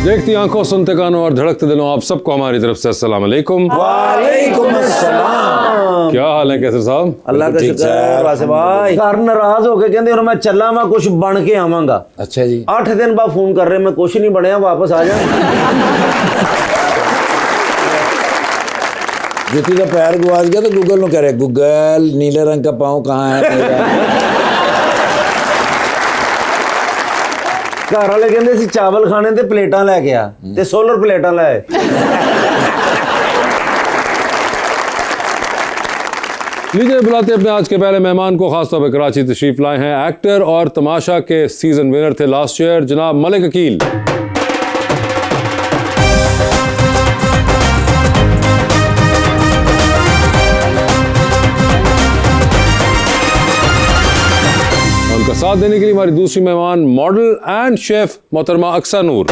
देखती आंखों, सुनते कानों और धड़कते दिलों, आप सबको हमारी तरफ से अस्सलाम वालेकुम। वालेकुम अस्सलाम। क्या हाल है कैसर साहब? अल्लाह का शुक्र है वासे भाई। घर नाराज हो के कहंदे मैं चला मैं कुछ बन के आवांगा। अच्छा जी। 8 दिन बाद फोन कर रहे मैं कुछ नहीं बनया, वापस आ जा। जुती का पैर गुआच गया तो गूगल में करे, गूगल नीले रंग का पाँव कहाँ है मेरा? घर वाले कहंदे सी चावल खाने ते प्लेटां लेके आ ते सोलर प्लेटां ले आए। लीजिए बुलाते अपने आज के पहले मेहमान को, खासतौर पर कराची तशरीफ लाए हैं एक्टर और तमाशा के सीजन विनर थे लास्ट ईयर, जनाब मलिक अकील। उनका साथ देने के लिए हमारी दूसरी मेहमान मॉडल एंड शेफ मोहतरमा अक्सा नूर।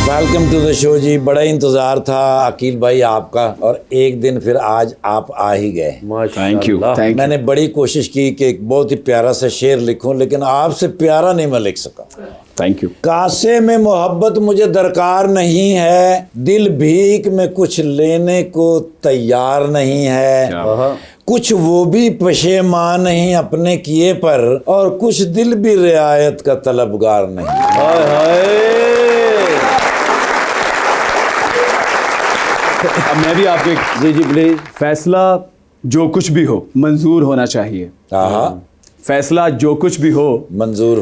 वेलकम टू द शो जी। बड़ा इंतजार था अकील भाई आपका, और एक दिन फिर आज आप आ ही गए। Thank you. मैंने बड़ी कोशिश की कि एक बहुत ही प्यारा सा शेर लिखूं, लेकिन आपसे प्यारा नहीं मैं लिख सका। Thank you. कासे में मोहब्बत मुझे दरकार नहीं है, दिल भीख में कुछ लेने को तैयार नहीं है, कुछ वो भी पशेमान नहीं अपने किए पर, और कुछ दिल भी रियायत का तलबगार नहीं। हाय हाय। अब मैं भी आपके जी जी प्लीज। फैसला जो कुछ भी हो मंजूर होना चाहिए। आहा, फैसला जो कुछ भी हो मंजूर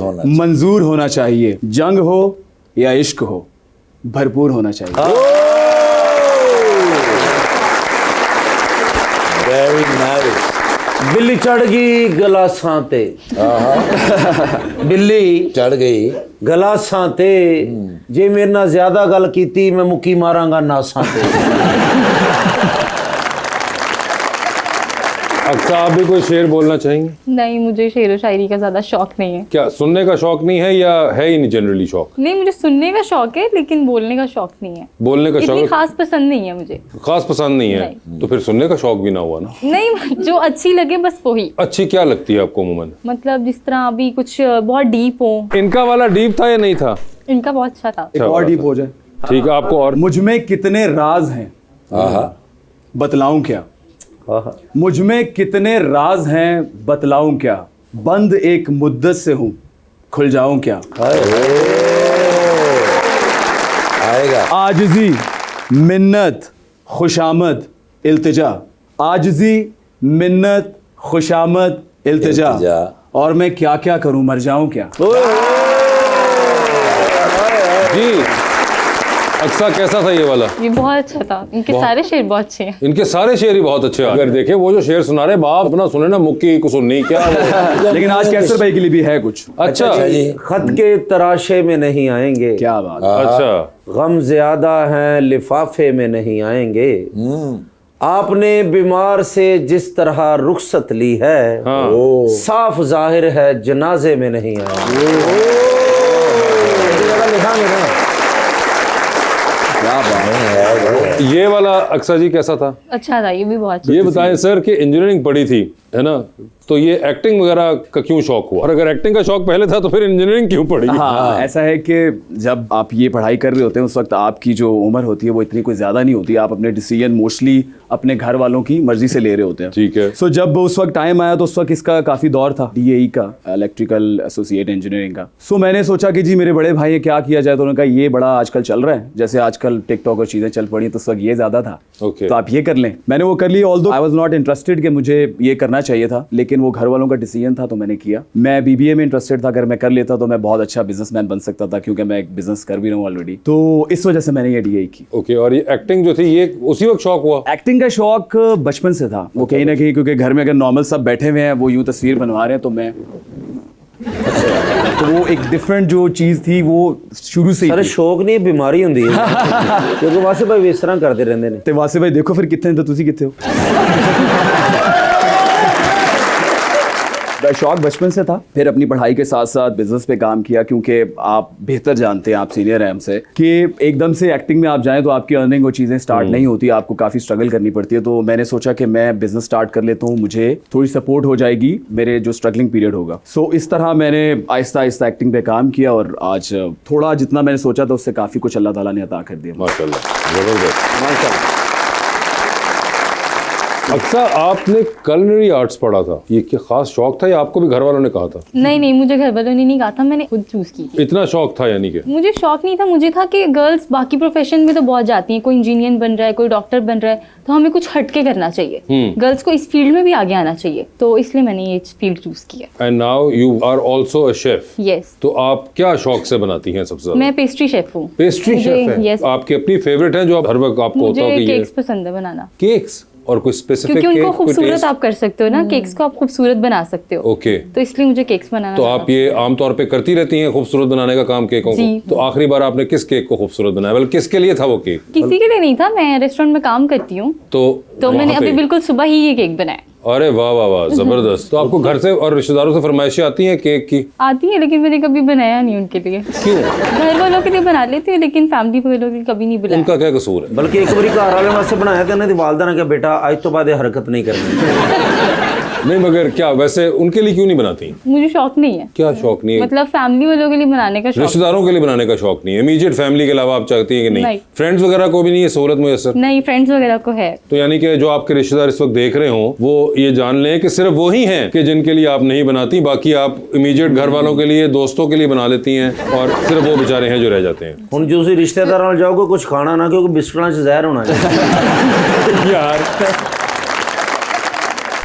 होना चाहिए। जंग हो या इश्क हो भरपूर होना चाहिए। Very nice. बिल्ली चढ़ गई गलासां ते। बिल्ली चढ़ गई गलासां ते, जे मेरे नाल ज्यादा गल कीती मैं मुक्की मारांगा नासां ते। अक्सा, आप भी कोई शेर बोलना चाहेंगे? नहीं, मुझे शेर व शायरी का ज़्यादा शौक नहीं है। क्या सुनने का शौक नहीं है या है ही नहीं जनरली शौक? नहीं, मुझे सुनने का शौक है लेकिन बोलने का शौक नहीं है। बोलने का इतनी शौक खास पसंद नहीं है मुझे। खास पसंद नहीं है तो फिर सुनने का शौक भी ना हुआ ना। नहीं, जो अच्छी लगे बस वही। अच्छी क्या लगती है आपको अमूमन? मतलब जिस तरह अभी कुछ बहुत डीप हो। इनका वाला डीप था या नहीं था? इनका बहुत अच्छा था। एक और डीप हो जाए। ठीक है, आपको और मुझ में कितने राज हैं आहा, बतलाऊं क्या? मुझ में कितने राज हैं बतलाऊं क्या? बंद एक मुद्दत से हूं खुल जाऊं क्या? आएगा। आजिज़ी मिन्नत खुशामद इल्तिजा, आजिज़ी मिन्नत खुशामद इल्तिजा, और मैं क्या क्या करूं मर जाऊं क्या? जी अक्सा, कैसा था ये वाला? ये बहुत अच्छा था। इनके सारे शेर बहुत अच्छे हैं। इनके सारे शेर ही बहुत अच्छे हैं। अगर देखे वो जो शेर सुना रहे बाप अपना सुने ना, मुक्की को सुननी क्या लेकिन आज कैसर भाई के लिए भी है कुछ। अच्छा जी। खत के तराशे में नहीं आएंगे, क्या बात। अच्छा, गम ज्यादा है लिफाफे में नहीं आएंगे, आपने बीमार से जिस तरह रुखसत ली है, साफ जाहिर है जनाजे में नहीं आएंगे। लिखा मेरा ये वाला अक्सा जी कैसा था? अच्छा था, ये भी बहुत अच्छा। ये बताएं सर कि इंजीनियरिंग पढ़ी थी है ना, तो ये एक्टिंग वगैरह का क्यों शौक हुआ? और अगर एक्टिंग का शौक पहले था तो फिर इंजीनियरिंग क्यों पढ़ी? हाँ, ऐसा है कि जब आप ये पढ़ाई कर रहे होते हैं उस वक्त आपकी जो उम्र होती है वो इतनी कोई ज़्यादा नहीं होती। आप अपने डिसीजन मोस्टली अपने घर वालों की मर्जी से ले रहे होते हैं। ठीक है। सो जब उस वक्त टाइम आया तो उस वक्त इसका काफ़ी दौर था DAE का, इलेक्ट्रिकल एसोसिएट इंजीनियरिंग का। सो मैंने सोचा कि जी मेरे बड़े भाई है क्या किया जाए, तो उन्होंने कहा ये बड़ा आजकल चल रहा है, जैसे आजकल टिकटॉक और चीज़ें चल पड़ी तो उस वक्त ये ज़्यादा था, Okay. तो आप ये कर लें। मैंने वो कर लिया, although I was not interested कि मुझे ये करना चाहिए था, लेकिन वो घर वालों का डिसीजन था तो मैंने किया। मैं BBA में इंटरेस्टेड था, अगर मैं कर लेता तो मैं बहुत अच्छा बिजनेसमैन बन सकता था, क्योंकि मैं एक बिजनेस कर भी रहा हूँ ऑलरेडी, तो इस वजह से मैंने ये DAE की। ओके, और ये एक्टिंग जो थी ये उसी वक्त शौक हुआ? एक्टिंग का शौक बचपन से था, वो कहीं ना कहीं, क्योंकि घर में अगर नॉर्मल सब बैठे हुए हैं वो यूं तस्वीर बनवा रहे हैं तो मैं तो वो एक डिफरेंट जो चीज़ थी वो शुरू से ही सारे थी। शौक नहीं बीमारी होंदी है क्योंकि वासे भाई इस तरह करते रहंदे ने। ते वासे भाई देखो फिर कितने तो तुसी कितने हो? शौक बचपन से था, फिर अपनी पढ़ाई के साथ साथ बिजनेस पे काम किया, क्योंकि आप बेहतर जानते हैं, आप सीनियर हैं हमसे, कि एकदम से एक्टिंग में आप जाएं तो आपकी अर्निंग वो चीज़ें स्टार्ट नहीं होती, आपको काफ़ी स्ट्रगल करनी पड़ती है। तो मैंने सोचा कि मैं बिजनेस स्टार्ट कर लेता हूँ, मुझे थोड़ी सपोर्ट हो जाएगी मेरे जो स्ट्रगलिंग पीरियड होगा। सो इस तरह मैंने आहिस्ता आहिस्ता एक्टिंग पे काम किया और आज थोड़ा जितना मैंने सोचा था उससे काफ़ी कुछ अल्लाह ताला ने अता कर दिया। माशाल्लाह, जबरदस्त। अक्सर आपने culinary आर्ट्स पढ़ा था, ये क्या खास शौक था या आपको भी घर वालों ने कहा था? नहीं नहीं, मुझे घर वालों ने नहीं कहा था, मैंने खुद चूज की थी। इतना शौक था यानी कि? मुझे शौक नहीं था, मुझे था कि गर्ल्स बाकी प्रोफेशन में तो बहुत जाती हैं, कोई इंजीनियर बन रहा है, कोई डॉक्टर बन रहा है, तो हमें कुछ हटके करना चाहिए, गर्ल्स को इस फील्ड में भी आगे आना चाहिए, तो इसलिए मैंने ये फील्ड चूज किया। And now you are also a chef. Yes. तो आप क्या शौक से बनाती हैं सबसे ज्यादा? मैं पेस्ट्री शेफ हूँ। पेस्ट्री शेफ हैं? यस। आपकी अपनी फेवरेट है जो आप हर वक्त आपको होता हो मुझे कि ये केक्स पसंद है बनाना, केक्स? और कोई स्पेसिफिक क्योंकि केक, उनको कोई खूबसूरत taste? आप कर सकते हो ना, केक्स को आप खूबसूरत बना सकते हो। ओके। तो इसलिए मुझे केक्स बनाना तो ज़्यादा आप ये आमतौर पे करती रहती हैं खूबसूरत बनाने का काम केकों को? जी। तो आखिरी बार आपने किस केक को खूबसूरत बनाया? मतलब किसके लिए था वो केक? किसी के लिए नहीं था, मैं रेस्टोरेंट में काम करती हूँ, तो मैंने वहाँ अभी पे? बिल्कुल सुबह ही ये केक बनाया। अरे वाह वाह वाह, जबरदस्त। तो आपको घर से और रिश्तेदारों से फरमाइशें आती हैं केक की? आती है, लेकिन मैंने कभी बनाया नहीं उनके लिए। क्यों? घर वालों के लिए बना लेती हूँ, लेकिन फैमिली वालों के लिए कभी नहीं बनाया। उनका क्या कसूर है? बल्कि एक बारी घर वाले वास्ते बनाया था ना, वालदा ने कहा बेटा आज तो बाद ये हरकत नहीं करनी। नहीं मगर क्या वैसे उनके लिए क्यों नहीं बनाती? मुझे शौक नहीं है, क्या शौक नहीं है? मतलब फैमिली वालों के लिए बनाने का शौक। रिश्तेदारों के लिए बनाने का शौक नहीं है? इमीडिएट फैमिली के अलावा आप चाहती हैं कि नहीं? नहीं। फ्रेंड्स वगैरह को भी नहीं है सहूलत मुयसर? नहीं, फ्रेंड्स वगैरह को है। तो यानी कि जो आपके रिश्तेदार इस वक्त देख रहे हो वो ये जान लें कि सिर्फ वो ही हैं कि जिनके लिए आप नहीं बनाती, बाकी आप इमीडिएट घर वालों के लिए, दोस्तों के लिए बना लेती हैं, और सिर्फ वो बेचारे हैं जो रह जाते हैं। हुण जो रिश्तेदार नाल जाओगे कुछ खाना ना, क्योंकि बिस्कुटां च जहर होना चाहिए। यार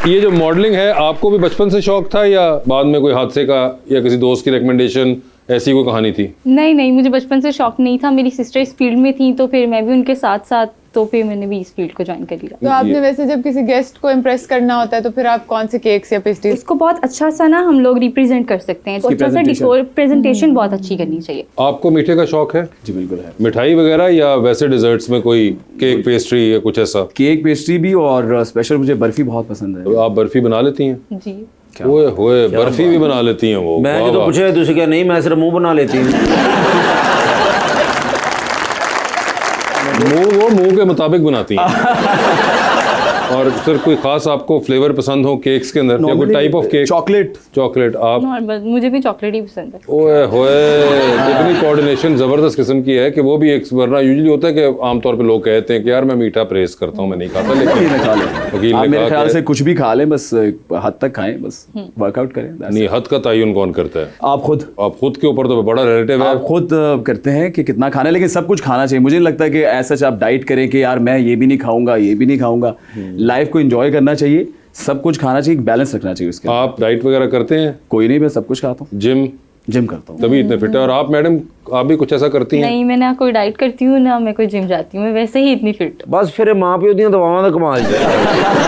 ये जो मॉडलिंग है आपको भी बचपन से शौक था या बाद में कोई हादसे का या किसी दोस्त की रिकमेंडेशन, ऐसी कोई कहानी थी? नहीं नहीं, मुझे बचपन से शौक नहीं था, मेरी सिस्टर इस फील्ड में थी तो फिर मैं भी उनके साथ साथ, तो फिर मैंने भी इस फील्ड को ज्वाइन कर लिया। तो आपने वैसे जब किसी गेस्ट को इम्प्रेस करना होता है तो फिर आप कौन से केक्स या पेस्ट्रीज? इसको बहुत अच्छा सा ना हम लोग रिप्रेजेंट कर सकते हैं, अच्छा सा डिकोर, प्रेजेंटेशन बहुत अच्छी करनी चाहिए। आपको मीठे का शौक है? जी बिल्कुल है। मिठाई वगैरह या वैसे डिजर्ट्स में कोई केक, पेस्ट्री या कुछ ऐसा? केक, पेस्ट्री भी, और स्पेशल मुझे बर्फी बहुत पसंद है। तो आप बर्फी बना लेती हैं? जी। ओए होए, बर्फी भी बना लेती हैं वो? मैं वाह जो वाह। पूछा है तुझे क्या नहीं, मैं सिर्फ मुंह बना लेती हूँ। वो मुंह के मुताबिक बनाती हैं। और फिर कोई खास आपको फ्लेवर पसंद हो केक्स के अंदर या कोई type of cake? Chocolate. Chocolate आप? नॉर्मल, मुझे भी चॉकलेट ही पसंद है। ओए होए, इतनी कोऑर्डिनेशन जबरदस्त किस्म की है कि वो भी एक, वरना यूजुअली होता है कि आमतौर पे लोग कहते हैं कि यार मैं मीठा परेज करता हूँ, मैं नहीं खाता, लेकिन वकील आप ने मेरे कहा ख्याल कि से कुछ भी खा लें, बस हद तक खाएं, बस वर्कआउट करें। that's नहीं, it। हद का तयन कौन करता है? आप खुद के ऊपर तो बड़ा रिलेटिव है। आप खुद करते हैं कि कितना खाना है, लेकिन सब कुछ खाना चाहिए। मुझे नहीं लगता कि ऐसा आप डाइट करें कि यार मैं ये भी नहीं खाऊंगा, ये भी नहीं खाऊंगा। लाइफ को एंजॉय करना चाहिए, सब कुछ खाना चाहिए, बैलेंस रखना चाहिए उसके। आप डाइट वगैरह करते हैं? कोई नहीं, मैं सब कुछ खाता हूँ, जिम करता हूँ, तभी इतने फिट है। और आप मैडम, आप भी कुछ ऐसा करती हैं? नहीं, मैं ना कोई डाइट करती हूँ ना मैं कोई जिम जाती हूँ, मैं वैसे ही इतनी फिट। बस फिर माँ प्यो दी दवावां दा कमाल है।